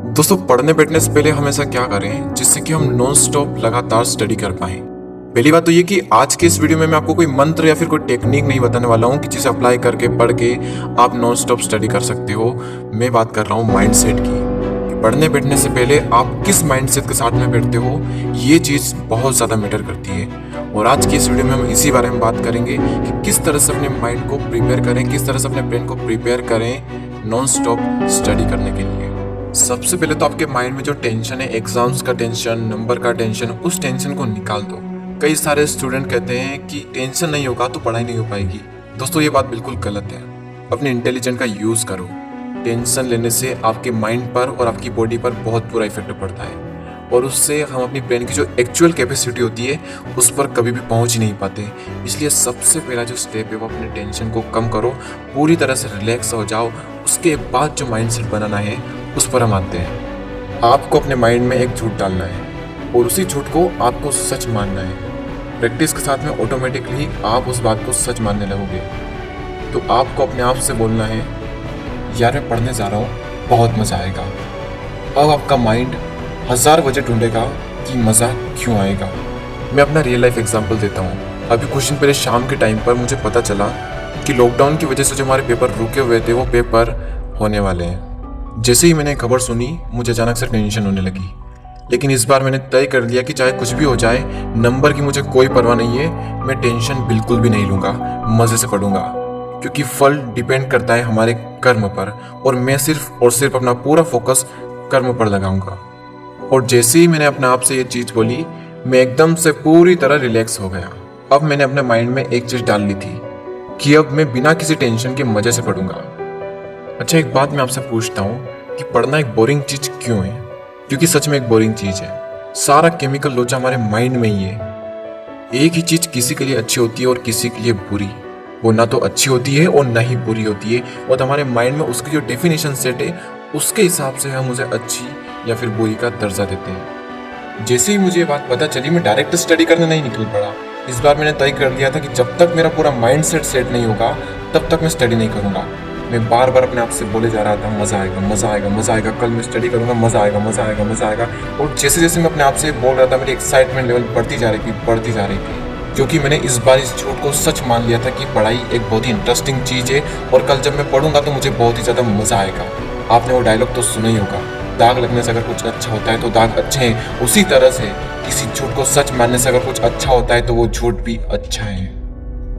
दोस्तों पढ़ने बैठने से पहले हमेशा क्या करें जिससे कि हम नॉन स्टॉप लगातार स्टडी कर पाए। पहली बात तो ये कि आज के इस वीडियो में मैं आपको कोई मंत्र या फिर कोई टेक्निक नहीं बताने वाला हूँ कि जिसे अप्लाई करके पढ़ के आप नॉन स्टॉप स्टडी कर सकते हो। मैं बात कर रहा हूँ माइंडसेट की, कि पढ़ने बैठने से पहले आप किस माइंडसेट के साथ में बैठते हो, ये चीज़ बहुत ज़्यादा मैटर करती है। और आज की इस वीडियो में हम इसी बारे में बात करेंगे कि किस तरह से अपने माइंड को प्रिपेयर करें, किस तरह से अपने ब्रेन को प्रिपेयर करें नॉन स्टॉप स्टडी करने के लिए। सबसे पहले तो आपके माइंड में जो टेंशन है, एग्जाम्स का टेंशन, नंबर का टेंशन, उस टेंशन को निकाल दो। कई सारे स्टूडेंट कहते हैं कि टेंशन नहीं होगा तो पढ़ाई नहीं हो पाएगी। दोस्तों ये बात बिल्कुल गलत है। अपने इंटेलिजेंट का यूज़ करो। टेंशन लेने से आपके माइंड पर और आपकी बॉडी पर बहुत बुरा इफेक्ट पड़ता है और उससे हम अपनी ब्रेन की जो एक्चुअल कैपेसिटी होती है उस पर कभी भी पहुंच ही नहीं पाते। इसलिए सबसे पहला जो स्टेप है वो अपने टेंशन को कम करो, पूरी तरह से रिलैक्स हो जाओ। उसके बाद जो माइंडसेट बनाना है उस पर हम आते हैं। आपको अपने माइंड में एक झूठ डालना है और उसी झूठ को आपको सच मानना है। प्रैक्टिस के साथ में ऑटोमेटिकली आप उस बात को सच मानने लगोगे। तो आपको अपने आप से बोलना है, यार मैं पढ़ने जा रहा हूँ, बहुत मज़ा आएगा। अब आपका माइंड हज़ार वजह ढूंढेगा कि मज़ा क्यों आएगा। मैं अपना रियल लाइफ एग्जांपल देता हूँ। अभी कुछ दिन पहले शाम के टाइम पर मुझे पता चला कि लॉकडाउन की वजह से जो हमारे पेपर रुके हुए थे वो पेपर होने वाले हैं। जैसे ही मैंने खबर सुनी मुझे अचानक से टेंशन होने लगी। लेकिन इस बार मैंने तय कर लिया कि चाहे कुछ भी हो जाए, नंबर की मुझे कोई परवाह नहीं है। मैं टेंशन बिल्कुल भी नहीं लूँगा, मज़े से पढ़ूंगा, क्योंकि फल डिपेंड करता है हमारे कर्म पर और मैं सिर्फ और सिर्फ अपना पूरा फोकस कर्म पर लगाऊंगा। और जैसे ही मैंने अपने आप से ये चीज़ बोली, मैं एकदम से पूरी तरह रिलैक्स हो गया। अब मैंने अपने माइंड में एक चीज़ डाल ली थी कि अब मैं बिना किसी टेंशन के मज़े से पढ़ूंगा। अच्छा, एक बात मैं आपसे पूछता हूँ कि पढ़ना एक बोरिंग चीज़ क्यों है? क्योंकि सच में एक बोरिंग चीज़ है। सारा केमिकल लोचा हमारे माइंड में ही है। एक ही चीज़ किसी के लिए अच्छी होती है और किसी के लिए बुरी। वो ना तो अच्छी होती है और ना ही बुरी होती है। और हमारे माइंड में उसकी जो डेफिनेशन सेट है उसके हिसाब से हम उसे अच्छी या फिर बुरी का दर्जा देते हैं। जैसे ही मुझे ये बात पता चली, मैं डायरेक्ट स्टडी करने नहीं निकल पड़ा। इस बार मैंने तय कर लिया था कि जब तक मेरा पूरा माइंड सेट नहीं होगा तब तक मैं स्टडी नहीं करूँगा। मैं बार बार अपने आप से बोले जा रहा था, मज़ा आएगा, मज़ा आएगा, मज़ा आएगा, कल मैं स्टडी करूँगा, मज़ा आएगा, मज़ा आएगा, मज़ा आएगा। और जैसे जैसे मैं अपने आप से बोल रहा था, मेरी एक्साइटमेंट लेवल बढ़ती जा रही थी, क्योंकि मैंने इस बार इस झूठ को सच मान लिया था कि पढ़ाई एक बहुत ही इंटरेस्टिंग चीज़ है और कल जब मैं पढ़ूंगा तो मुझे बहुत ही ज़्यादा मज़ा आएगा। आपने वो डायलॉग तो सुना ही होगा, दाग लगने से अगर कुछ अच्छा होता है तो दाग अच्छे हैं। उसी तरह से किसी झूठ को सच मानने से अगर कुछ अच्छा होता है तो वो झूठ भी अच्छा है।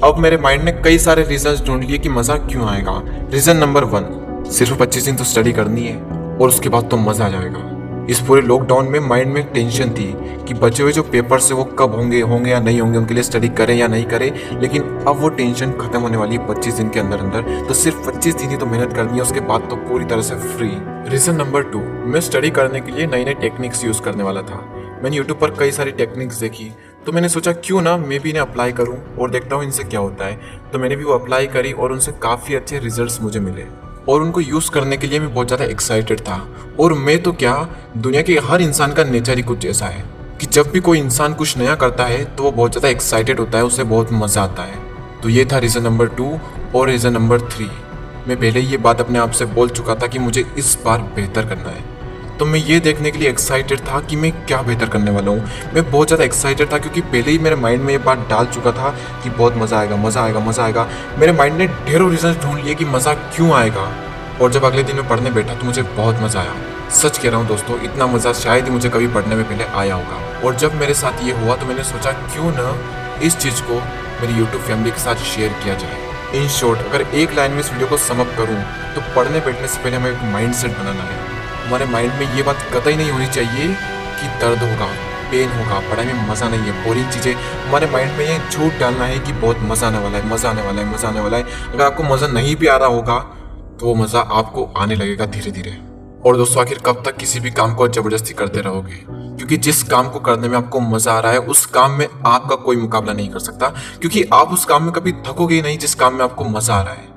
अब मेरे माइंड ने कई सारे रीजंस ढूंढ लिए कि मज़ा क्यों आएगा। रीज़न नंबर 1, सिर्फ 25 दिन तो स्टडी करनी है और उसके बाद तो मज़ा आ जाएगा। इस पूरे लॉकडाउन में माइंड में टेंशन थी कि बचे हुए जो पेपर्स है वो कब होंगे या नहीं होंगे, उनके लिए स्टडी करें या नहीं करें। लेकिन अब वो टेंशन खत्म होने वाली है 25 दिन के अंदर अंदर। तो सिर्फ 25 दिन ही तो मेहनत करनी है, उसके बाद तो पूरी तरह से फ्री। रीज़न नंबर 2, मैं स्टडी करने के लिए नई नई टेक्निक्स यूज़ करने वाला था। मैंने यूट्यूब पर कई सारी टेक्निक्स देखी तो मैंने सोचा क्यों ना मैं भी इन्हें अप्लाई करूं और देखता हूं इनसे क्या होता है। तो मैंने भी वो अप्लाई करी और उनसे काफ़ी अच्छे रिजल्ट्स मुझे मिले और उनको यूज़ करने के लिए मैं बहुत ज़्यादा एक्साइटेड था। और मैं तो क्या, दुनिया के हर इंसान का नेचर ही कुछ ऐसा है कि जब भी कोई इंसान कुछ नया करता है तो वो बहुत ज़्यादा एक्साइटेड होता है, उसे बहुत मज़ा आता है। तो ये था रीज़न नंबर 2। और रीज़न नंबर 3, मैं पहले ही ये बात अपने आप से बोल चुका था कि मुझे इस बार बेहतर करना है। तो मैं ये देखने के लिए एक्साइटेड था कि मैं क्या बेहतर करने वाला हूँ। मैं बहुत ज़्यादा एक्साइटेड था क्योंकि पहले ही मेरे माइंड में ये बात डाल चुका था कि बहुत मज़ा आएगा, मज़ा आएगा, मज़ा आएगा। मेरे माइंड ने ढेरों रीजन ढूंढ लिए कि मज़ा क्यों आएगा। और जब अगले दिन मैं पढ़ने बैठा तो मुझे बहुत मज़ा आया। सच कह रहा हूँ दोस्तों, इतना मज़ा शायद ही मुझे कभी पढ़ने में पहले आया होगा। और जब मेरे साथ ये हुआ तो मैंने सोचा क्यों ना इस चीज़ को मेरी यूट्यूब फैमिली के साथ शेयर किया जाए। इन शॉर्ट, अगर एक लाइन में इस वीडियो को समअप करूँ तो पढ़ने बैठने से पहले हमें एक माइंड सेट बनाना है। हमारे माइंड में ये बात कतई नहीं होनी चाहिए कि दर्द होगा, पेन होगा, पढ़ाई में मज़ा नहीं है, बोरिंग चीज़ें। हमारे माइंड में ये झूठ डालना है कि बहुत मज़ा आने वाला है, मज़ा आने वाला है, मज़ा आने वाला है। अगर आपको मज़ा नहीं भी आ रहा होगा तो वो मज़ा आपको आने लगेगा धीरे धीरे। और दोस्तों, आखिर कब तक किसी भी काम को ज़बरदस्ती करते रहोगे? क्योंकि जिस काम को करने में आपको मज़ा आ रहा है उस काम में आपका कोई मुकाबला नहीं कर सकता, क्योंकि आप उस काम में कभी थकोगे ही नहीं जिस काम में आपको मज़ा आ रहा है।